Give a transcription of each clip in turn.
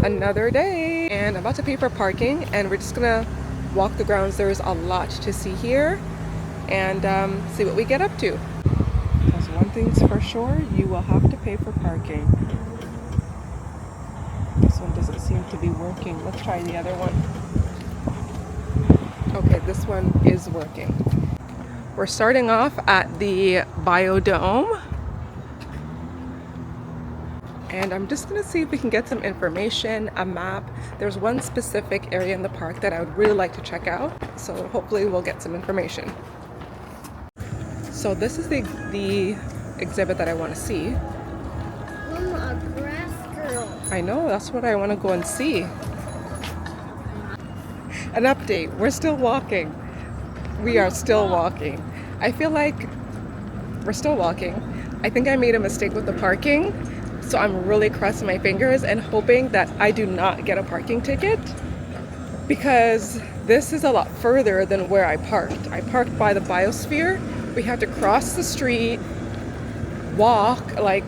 Another day, and I'm about to pay for parking, and we're just gonna walk the grounds. There's a lot to see here, and see what we get up to. Because one thing's for sure, you will have to pay for parking. This one doesn't seem to be working. Let's try the other one. Okay, this one is working. We're starting off at the Biodome. And I'm just gonna see if we can get some information, a map. There's one specific area in the park that I would really like to check out. So hopefully we'll get some information. So this is the exhibit that I want to see. Mama, a grass girl. I know, that's what I want to go and see. An update, we're still walking. We are still walking. I feel like we're still walking. I think I made a mistake with the parking. So I'm really crossing my fingers and hoping that I do not get a parking ticket, because this is a lot further than where I parked. I parked by the biosphere. We had to cross the street, walk, like,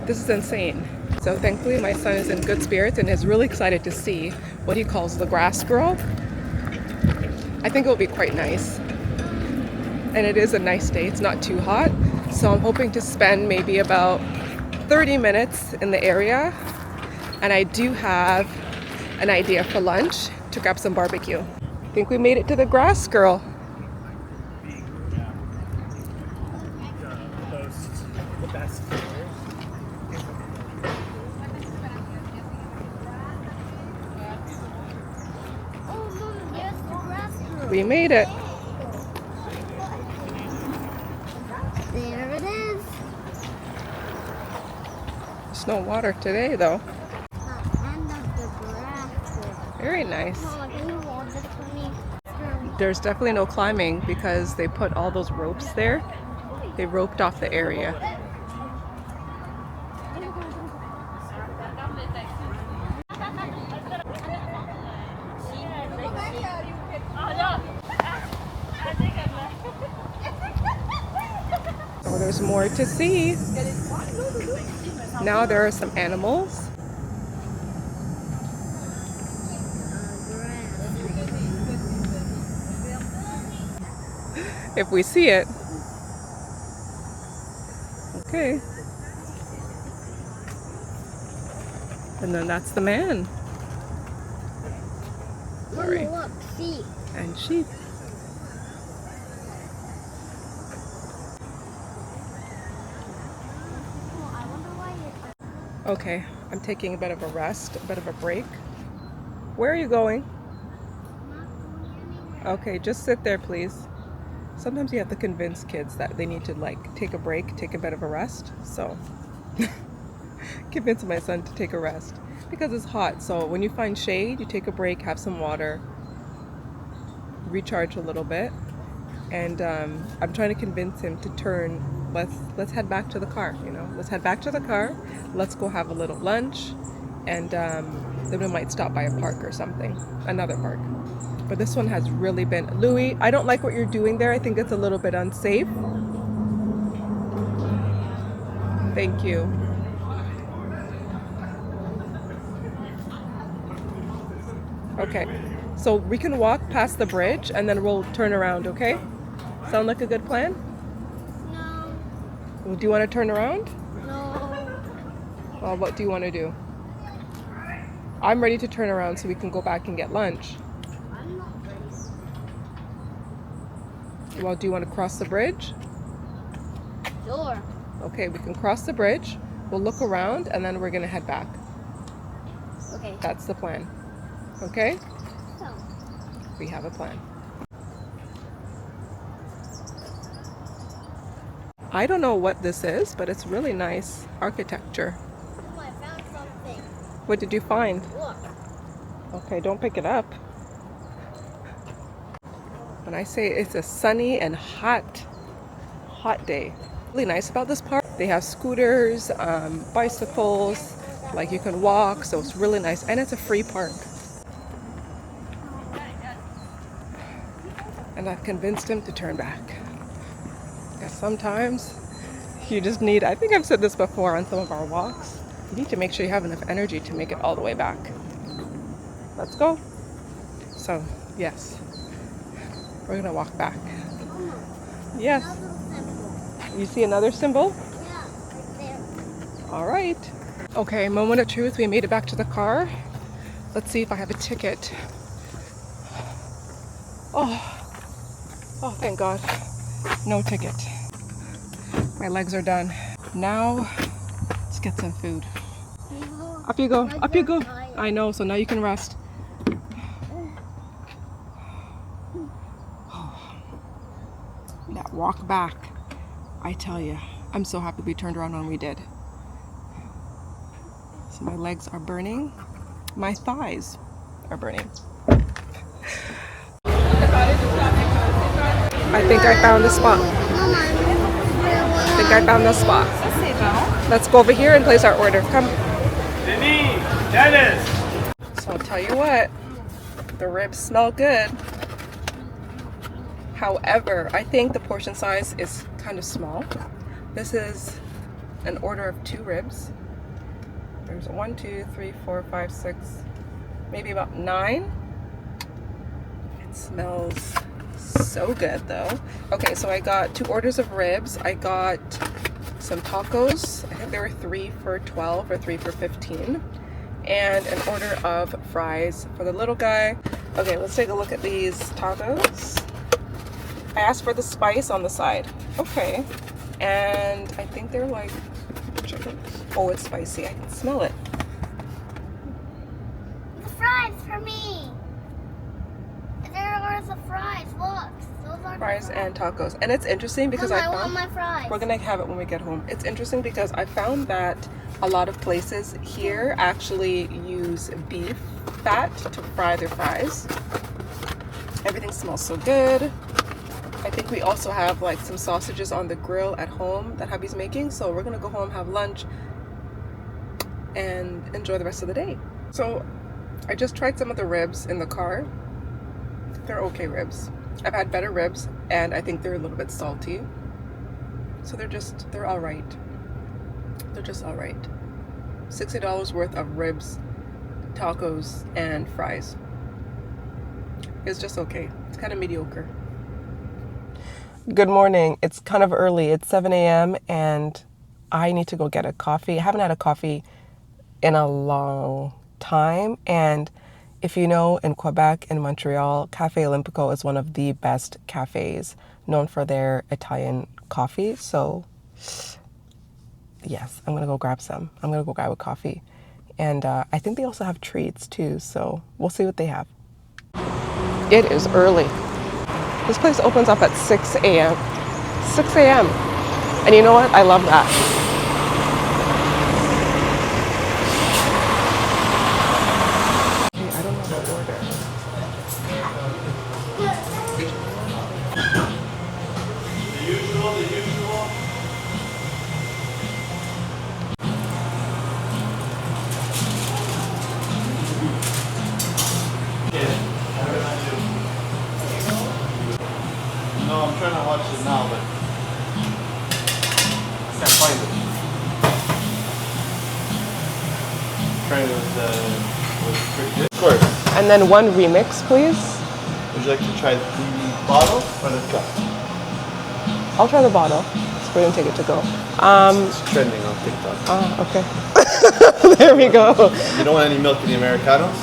this is insane. So thankfully my son is in good spirits and is really excited to see what he calls the grass girl. I think it will be quite nice. And it is a nice day, it's not too hot. So I'm hoping to spend maybe about 30 minutes in the area, and I do have an idea for lunch to grab some barbecue. I think we made it to the grass girl. We made it. There it is. There's no water today though. End of the grass. Very nice. Mama, can you hold this for me? There's definitely no climbing because they put all those ropes there. They roped off the area. So there's more to see. Now there are some animals. If we see it. Okay. And then that's the man. Sorry. Mama, look, see. And sheep. Okay, I'm taking a bit of a rest, a bit of a break. Where are you going? Okay, just sit there, please. Sometimes you have to convince kids that they need to like take a break, take a bit of a rest. So convince my son to take a rest because it's hot. So when you find shade, you take a break, have some water, recharge a little bit. And I'm trying to convince him to turn. Let's head back to the car. You know, let's head back to the car. Let's go have a little lunch, and then we might stop by a park or something, another park. But this one has really been, Louis, I don't like what you're doing there. I think it's a little bit unsafe. Thank you. Okay, so we can walk past the bridge and then we'll turn around, okay? Sound like a good plan? No. Well, do you want to turn around? No. Well, what do you want to do? I'm ready to turn around so we can go back and get lunch. I'm not ready. Well, do you want to cross the bridge? Sure. Okay, we can cross the bridge. We'll look around and then we're going to head back. Okay. That's the plan. Okay? So, We have a plan. I don't know what this is, but it's really nice architecture. oh, I found something. What did you find? Look. Okay, don't pick it up. When I say it's a sunny and hot day. Really nice about this park. They have scooters, bicycles, like you can walk, so it's really nice. And it's a free park. And I've convinced him to turn back. Because sometimes you just need, I think I've said this before on some of our walks, You need to make sure you have enough energy to make it all the way back. Let's go. So, yes, we're gonna walk back. Mama, Yes. another symbol. You see another symbol? Yeah, right there. All right. Okay, moment of truth. We made it back to the car. Let's see if I have a ticket. Oh, thank God. No ticket. My legs are done. Now, let's get some food. Up you go, up you go. I know, so now you can rest. That walk back, I tell you, I'm so happy we turned around when we did. So my legs are burning. My thighs are burning. I think I found the spot. I think I found the spot. Let's go over here and place our order. Come. Dennis! So I'll tell you what, the ribs smell good. However, I think the portion size is kind of small. This is an order of 2 ribs. There's 1, 2, 3, 4, 5, 6, maybe about 9. It smells so good though. Okay, so I got 2 orders of ribs. I got some tacos. I think there were 3 for 12 or 3 for 15. And an order of fries for the little guy. Okay, let's take a look at these tacos. I asked for the spice on the side. Okay. And I think they're like chicken. Oh, it's spicy. I can smell it. The fries for me. There are the fries. Look, those are Fries the and tacos. And it's interesting because Mama, I I want found my fries. we're gonna have it when we get home. It's interesting because I found that a lot of places here actually use beef fat to fry their fries. Everything smells so good. I think we also have like some sausages on the grill at home that hubby's making. So we're gonna go home, have lunch, and enjoy the rest of the day. So I just tried some of the ribs in the car. They're okay ribs. I've had better ribs and I think they're a little bit salty. So they're all right. They're just all right. $60 worth of ribs, tacos, and fries. It's just okay. It's kind of mediocre. Good morning. It's kind of early. It's 7 a.m. and I need to go get a coffee. I haven't had a coffee in a long time. And if you know, in Quebec and Montreal, Cafe Olympico is one of the best cafes known for their Italian coffee. So yes, I'm going to go grab some. I'm going to go grab a coffee. And I think they also have treats too. So we'll see what they have. It is early. This place opens up at 6 a.m. 6 a.m. And you know what? I love that. Hey, I don't know what to order. The usual. No, I'm trying to watch it now, but I can't find it. Trying was pretty good. Of course. And then 1 remix, please. Would you like to try the bottle or the cup? I'll try the bottle. So we're gonna take it to go. It's trending on TikTok. Oh, okay. There we go. You don't want any milk in the Americanos?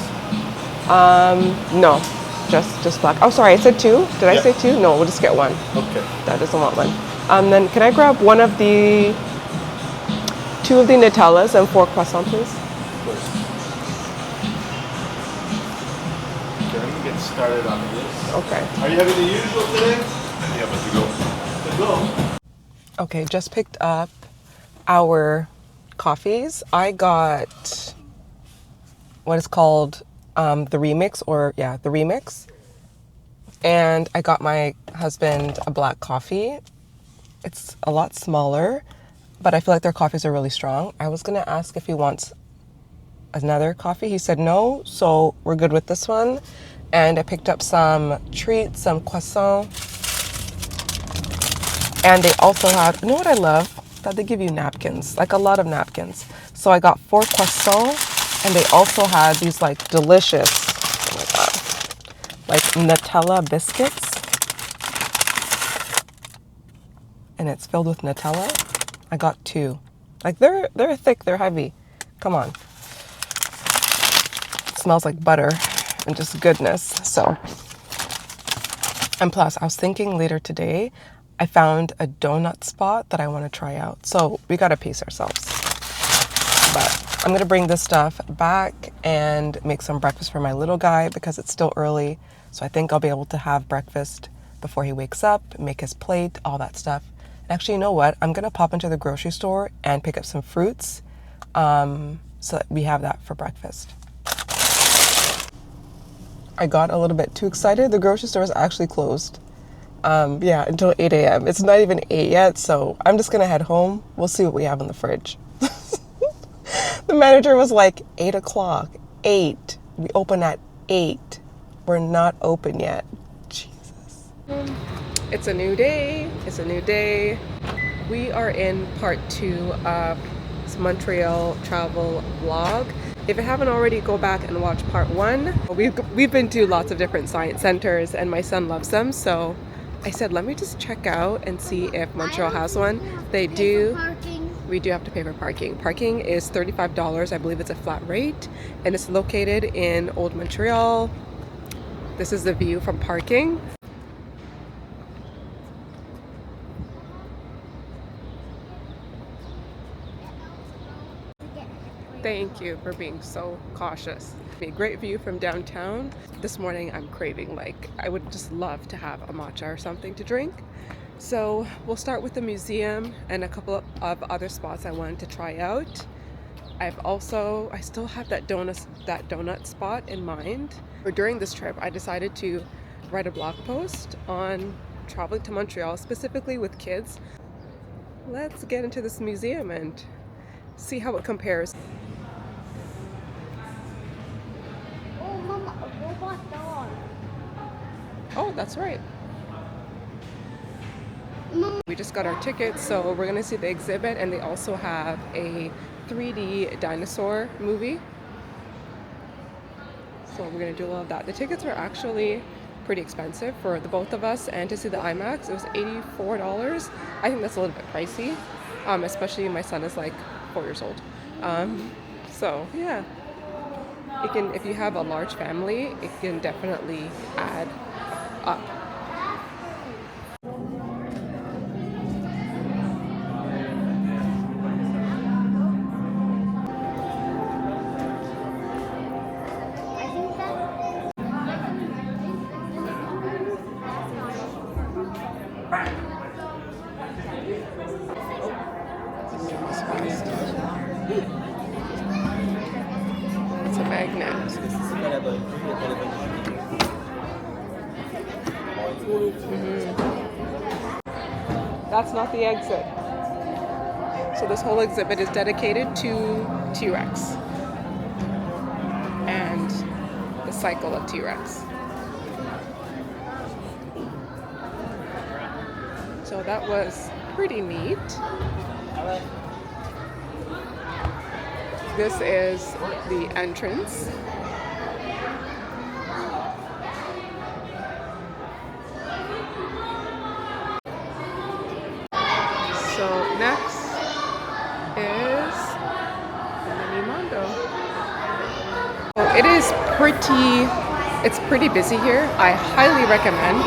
No, just black. Oh, sorry, I said 2. Did I Yeah. say 2? No, we'll just get 1. Okay. That doesn't want 1. Then can I grab 2 of the Nutellas and 4 croissants, please? Of course. Okay, let me get started on this. Okay. Are you having the usual today? Yeah, but to go. To go. Okay, just picked up our coffees. I got what is called the remix, the remix. And I got my husband a black coffee. It's a lot smaller, but I feel like their coffees are really strong. I was gonna ask if he wants another coffee. He said no, so we're good with this one. And I picked up some treats, some croissants. And they also have, you know what I love? that they give you napkins, like a lot of napkins. So I got 4 croissants, and they also had these like delicious, oh my god, like Nutella biscuits. And it's filled with Nutella. I got 2. Like they're thick, they're heavy. Come on. It smells like butter and just goodness. So, and plus I was thinking later today, I found a donut spot that I want to try out. So we got to pace ourselves. But I'm going to bring this stuff back and make some breakfast for my little guy because it's still early. So I think I'll be able to have breakfast before he wakes up, make his plate, all that stuff. And actually, you know what? I'm going to pop into the grocery store and pick up some fruits so that we have that for breakfast. I got a little bit too excited. The grocery store is actually closed. Yeah, until 8 a.m. It's not even 8 yet, so I'm just going to head home. We'll see what we have in the fridge. The manager was like, 8 o'clock. 8. We open at 8. We're not open yet. Jesus. It's a new day. It's a new day. We are in part 2 of this Montreal travel vlog. If you haven't already, go back and watch part 1. We've been to lots of different science centers and my son loves them, so I said, let me just check out and see if Montreal has one. They do. We do have to pay for parking. Parking is $35. I believe it's a flat rate, and it's located in Old Montreal. This is the view from parking. Thank you for being so cautious. A great view from downtown. This morning I'm craving, like, I would just love to have a matcha or something to drink. So we'll start with the museum and a couple of other spots I wanted to try out. I still have that donut spot in mind. During this trip, I decided to write a blog post on traveling to Montreal, specifically with kids. Let's get into this museum and see how it compares. Oh, Mama, a robot dog. Oh, that's right. Mama. We just got our tickets, so we're gonna see the exhibit, and they also have a 3D dinosaur movie. So we're gonna do a lot of that. The tickets were actually pretty expensive for the both of us, and to see the IMAX, it was $84. I think that's a little bit pricey, especially my son is like 4 years old. So yeah, if you have a large family, it can definitely add up. It's a magnet. That's not the exit. So this whole exhibit is dedicated to T-Rex and the cycle of T-Rex. So that was pretty neat. This is the entrance. So next is the mini Mondo. It's pretty busy here. I highly recommend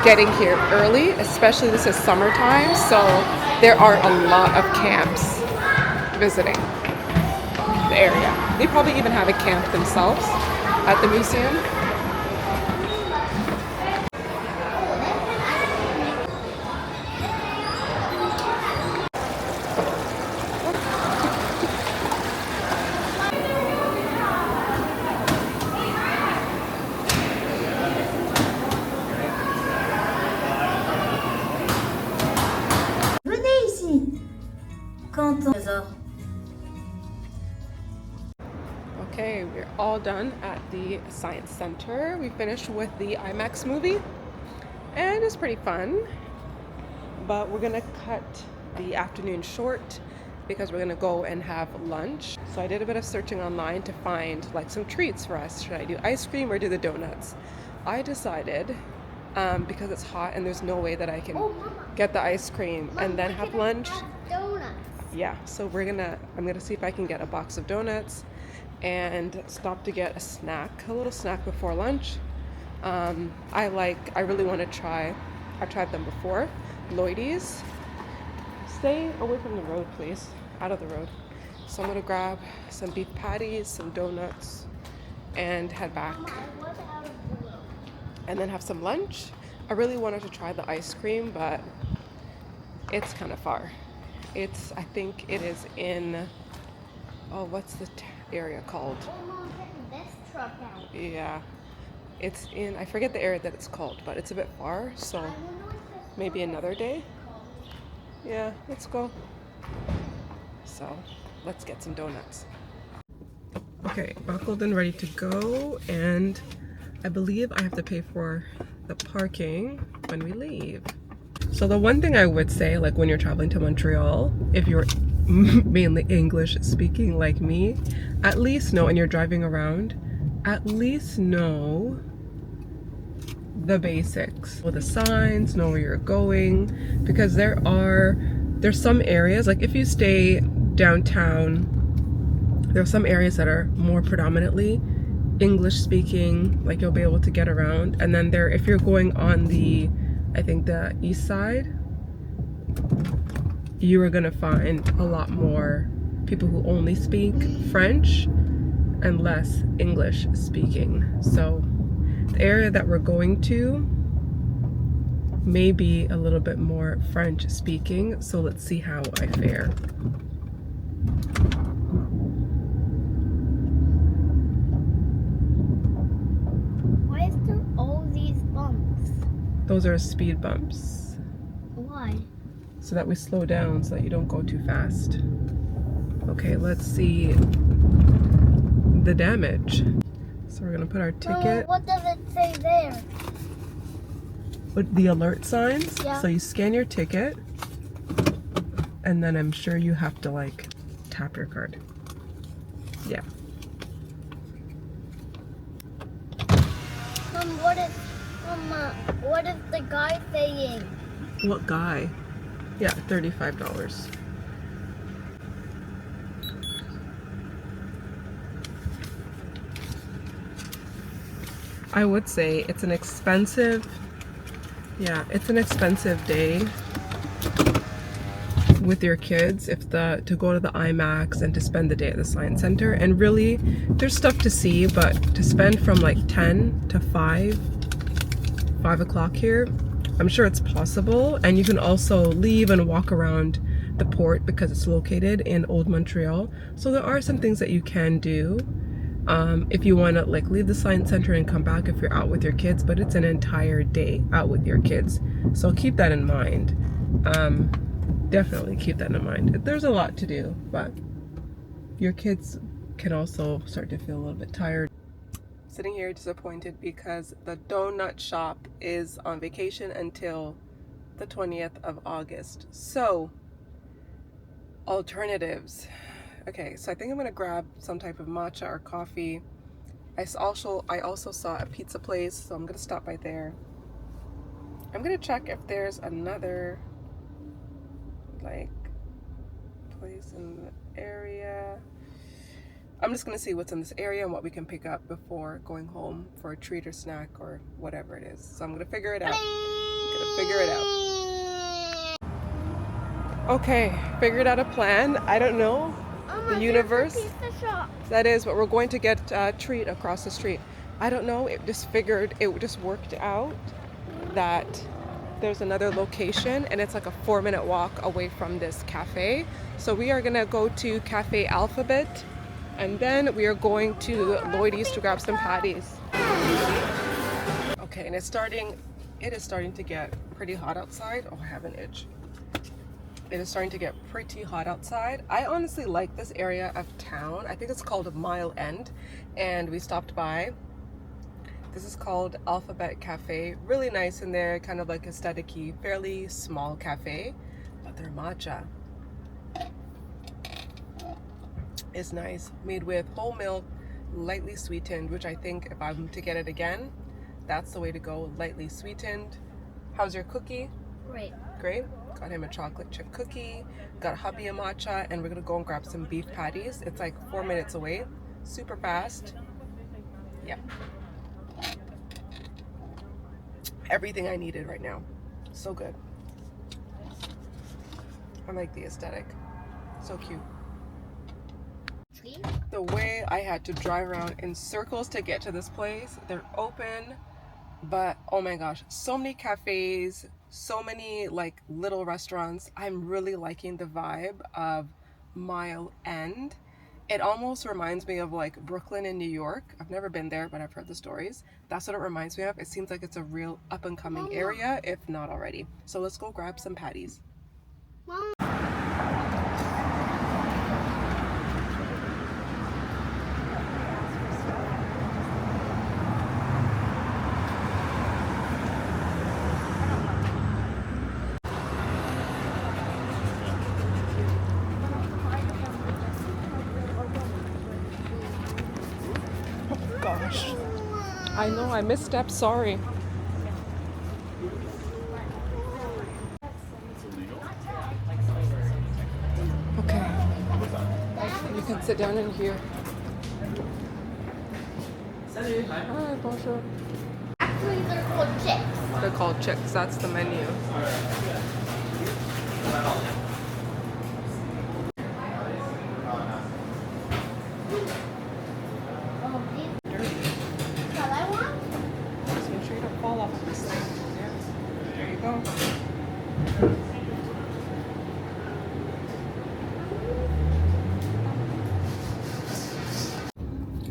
getting here early, especially this is summertime, so there are a lot of camps visiting the area. They probably even have a camp themselves at the museum. Venez ici. Quand on... Okay, we're all done at the Science Center. We finished with the IMAX movie, and it's pretty fun. But we're gonna cut the afternoon short because we're gonna go and have lunch. So I did a bit of searching online to find like some treats for us. Should I do ice cream or do the donuts? I decided, because it's hot and there's no way that I can get the ice cream and then have lunch. Donuts. Yeah, so I'm gonna see if I can get a box of donuts and stop to get a snack, a little snack before lunch. I really want to try, I've tried them before, Lloydie's. Stay away from the road, please, out of the road. So I'm gonna grab some beef patties, some donuts, and head back. And then have some lunch. I really wanted to try the ice cream, but it's kind of far. I think it is in, what's the area called? Mom, get this truck out. Yeah, it's in, I forget the area that it's called, but it's a bit far, so maybe another day. Yeah, let's go. So let's get some donuts. Okay, buckled and ready to go, and I believe I have to pay for the parking when we leave. So the one thing I would say, like when you're traveling to Montreal, if you're mainly English speaking like me, at least know, and you're driving around, at least know the basics. Know the signs, know where you're going, because there's some areas, like if you stay downtown, there are some areas that are more predominantly English speaking, like you'll be able to get around. And then if you're going on I think the east side, you are gonna find a lot more people who only speak French and less English speaking. So the area that we're going to may be a little bit more French speaking, so let's see how I fare. Why is there all these bumps? Those are speed bumps, Why? so that we slow down so that you don't go too fast. Okay, let's see the damage. So we're gonna put our ticket. What does it say there? With the alert signs. Yeah. So you scan your ticket, and then I'm sure you have to like tap your card. Yeah. Mom, what is the guy saying? What guy? Yeah, $35. I would say it's an expensive day with your kids to go to the IMAX and to spend the day at the Science Center. And really, there's stuff to see, but to spend from like 10 to 5 o'clock here, I'm sure it's possible. And you can also leave and walk around the port because it's located in Old Montreal. So there are some things that you can do if you want to like leave the Science Center and come back if you're out with your kids, but it's an entire day out with your kids. So keep that in mind. Definitely keep that in mind. There's a lot to do, but your kids can also start to feel a little bit tired. Sitting here disappointed because the donut shop is on vacation until the 20th of August. So, alternatives. Okay, so I think I'm gonna grab some type of matcha or coffee. I also saw a pizza place, so I'm gonna stop by there. I'm gonna check if there's another like place in the area. I'm just gonna see what's in this area and what we can pick up before going home for a treat or snack or whatever it is. So I'm gonna figure it out. Okay, figured out a plan. I don't know. The universe. Pizza shop. That is, but we're going to get a treat across the street. I don't know. It just worked out that there's another location and it's like a 4-minute walk away from this cafe. So we are gonna go to Cafe Alphabet, and then we are going to Lloydie's to grab some patties. Okay, and it is starting to get pretty hot outside. Oh, I have an itch. It is starting to get pretty hot outside. I honestly like this area of town. I think it's called Mile End, and we stopped by. This is called Alphabet Cafe. Really nice in there, kind of like aesthetic-y, fairly small cafe. But their matcha is nice. Made with whole milk, lightly sweetened, which I think if I'm to get it again, that's the way to go, lightly sweetened. How's your cookie? Great. Great. Got him a chocolate chip cookie. Got hubby a matcha, and we're gonna go and grab some beef patties. It's like 4 minutes away. Super fast. Yeah. Everything I needed right now. So good. I like the aesthetic. So cute. The way I had to drive around in circles to get to this place. They're open, but oh my gosh, so many cafes, so many like little restaurants. I'm really liking the vibe of Mile End. It almost reminds me of like Brooklyn in New York. I've never been there, but I've heard the stories. That's what it reminds me of. It seems like it's a real up and coming area, if not already. So let's go grab some patties. Mom. Gosh, I know I misstepped, sorry. Okay, you can sit down in here. Hi, bonjour. Actually, they're called chicks. They're called chicks, that's the menu. Shall I want? Just make sure you don't fall off of this thing. Yeah, there you go.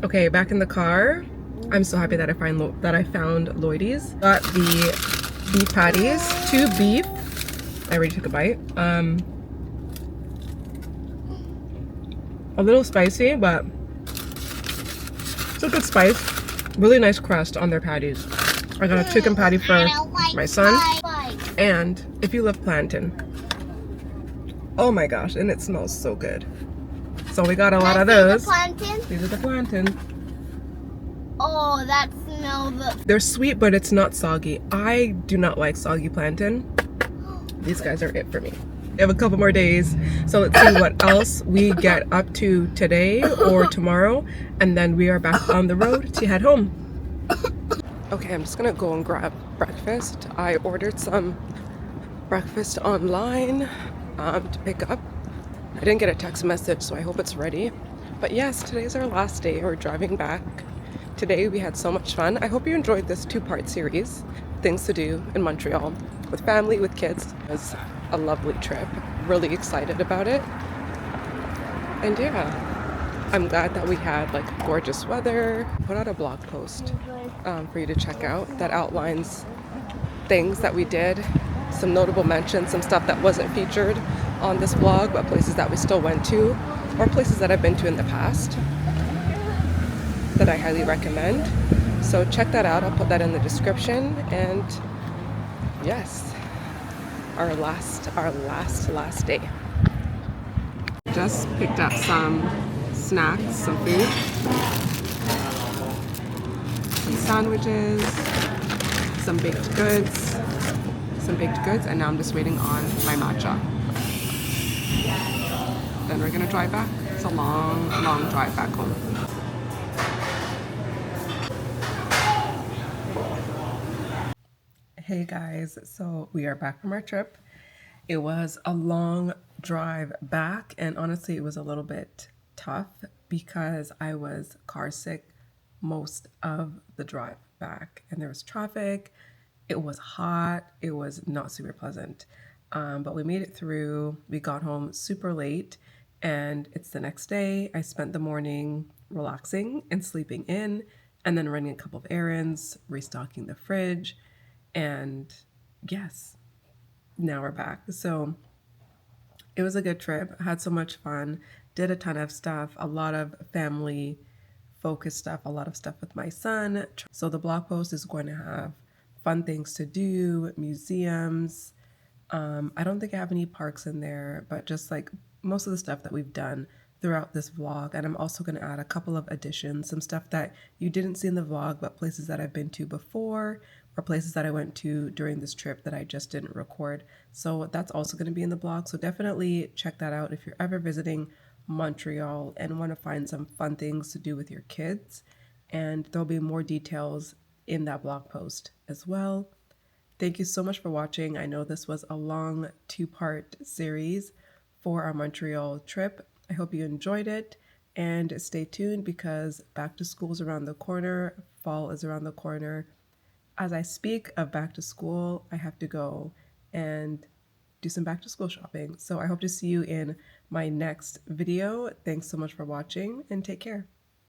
Okay, back in the car. I'm so happy that I found Lloydie's. Got the beef patties, 2 beef. I already took a bite. A little spicy, but it's a good spice. Really nice crust on their patties. I got a chicken patty for my son. And if you love plantain, oh my gosh, and it smells so good. So we got a lot of those. These are the plantain. Oh, that smells. They're sweet, but it's not soggy. I do not like soggy plantain. These guys are it for me. We have a couple more days, so let's see what else we get up to today or tomorrow, and then we are back on the road to head home. Okay, I'm just gonna go and grab breakfast. I ordered some breakfast online to pick up. I didn't get a text message, so I hope it's ready. But yes, today's our last day. We're driving back. Today we had so much fun. I hope you enjoyed this 2-part series, things to do in Montreal with family, with kids. It was a lovely trip. Really excited about it. And yeah, I'm glad that we had like gorgeous weather. Put out a blog post for you to check out that outlines things that we did, some notable mentions, some stuff that wasn't featured on this vlog, but places that we still went to, or places that I've been to in the past that I highly recommend. So check that out. I'll put that in the description. And yes, our last day. Just picked up some snacks, some food, some sandwiches, some baked goods, and now I'm just waiting on my matcha. Then we're gonna drive back. It's a long drive back home. Hey guys, so we are back from our trip. It was a long drive back, and honestly it was a little bit tough because I was car sick most of the drive back, and there was traffic. It was hot. It was not super pleasant, but we made it through. We got home super late, and it's the next day. I spent the morning relaxing and sleeping in, and then running a couple of errands, restocking the fridge, and yes, now we're back. So it was a good trip. I had so much fun, did a ton of stuff, a lot of family focused stuff, a lot of stuff with my son. So the blog post is going to have fun things to do, museums, I don't think I have any parks in there, but just like most of the stuff that we've done throughout this vlog. And I'm also going to add a couple of additions, some stuff that you didn't see in the vlog, but places that I've been to before or places that I went to during this trip that I just didn't record. So that's also going to be in the blog. So definitely check that out if you're ever visiting Montreal and want to find some fun things to do with your kids. And there'll be more details in that blog post as well. Thank you so much for watching. I know this was a long 2-part series for our Montreal trip. I hope you enjoyed it, and stay tuned because back to school is around the corner. Fall is around the corner. As I speak of back to school, I have to go and do some back to school shopping. So I hope to see you in my next video. Thanks so much for watching and take care.